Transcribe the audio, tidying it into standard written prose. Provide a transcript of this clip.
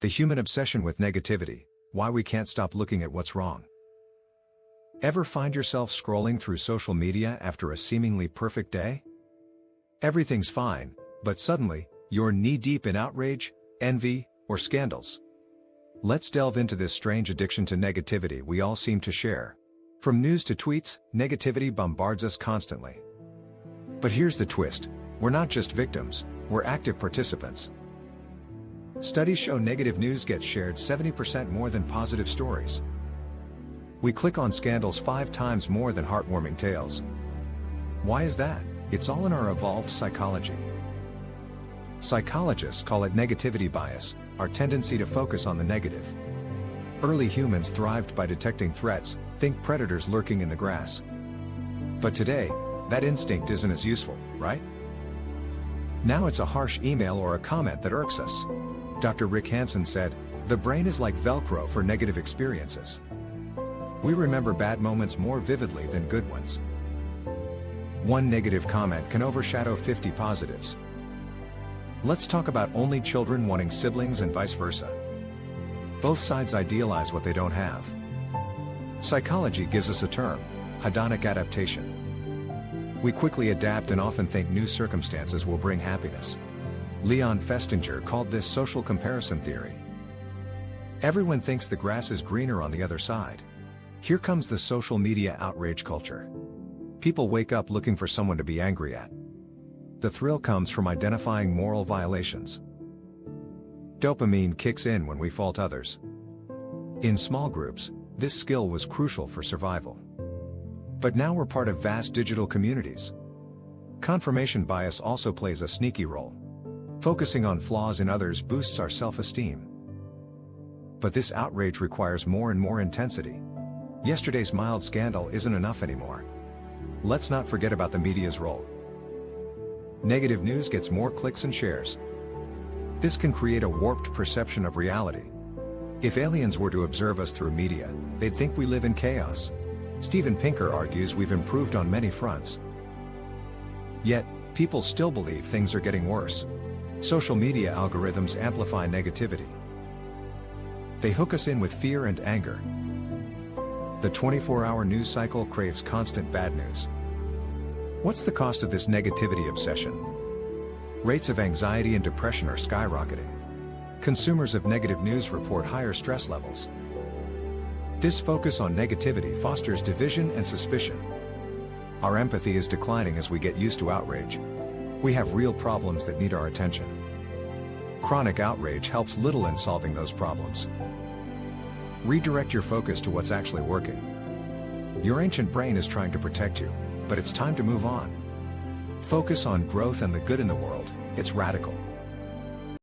The human obsession with negativity, why we can't stop looking at what's wrong. Ever find yourself scrolling through social media after a seemingly perfect day? Everything's fine, but suddenly, you're knee-deep in outrage, envy, or scandals. Let's delve into this strange addiction to negativity we all seem to share. From news to tweets, negativity bombards us constantly. But here's the twist: we're not just victims, we're active participants. Studies show negative news gets shared 70% more than positive stories. We click on scandals 5 times more than heartwarming tales. Why is that? It's all in our evolved psychology. Psychologists call it negativity bias, our tendency to focus on the negative. Early humans thrived by detecting threats, think predators lurking in the grass. But today, that instinct isn't as useful, right? Now it's a harsh email or a comment that irks us. Dr. Rick Hansen said, "The brain is like Velcro for negative experiences. We remember bad moments more vividly than good ones." One negative comment can overshadow 50 positives. Let's talk about only children wanting siblings and vice versa. Both sides idealize what they don't have. Psychology gives us a term: hedonic adaptation. We quickly adapt and often think new circumstances will bring happiness. Leon Festinger called this social comparison theory. Everyone thinks the grass is greener on the other side. Here comes the social media outrage culture. People wake up looking for someone to be angry at. The thrill comes from identifying moral violations. Dopamine kicks in when we fault others. In small groups, this skill was crucial for survival. But now we're part of vast digital communities. Confirmation bias also plays a sneaky role. Focusing on flaws in others boosts our self-esteem. But this outrage requires more and more intensity. Yesterday's mild scandal isn't enough anymore. Let's not forget about the media's role. Negative news gets more clicks and shares. This can create a warped perception of reality. If aliens were to observe us through media, they'd think we live in chaos. Steven Pinker argues we've improved on many fronts. Yet, people still believe things are getting worse. Social media algorithms amplify negativity. They hook us in with fear and anger. The 24-hour news cycle craves constant bad news. What's the cost of this negativity obsession? Rates of anxiety and depression are skyrocketing. Consumers of negative news report higher stress levels. This focus on negativity fosters division and suspicion. Our empathy is declining as we get used to outrage. We have real problems that need our attention. Chronic outrage helps little in solving those problems. Redirect your focus to what's actually working. Your ancient brain is trying to protect you, but it's time to move on. Focus on growth and the good in the world. It's radical.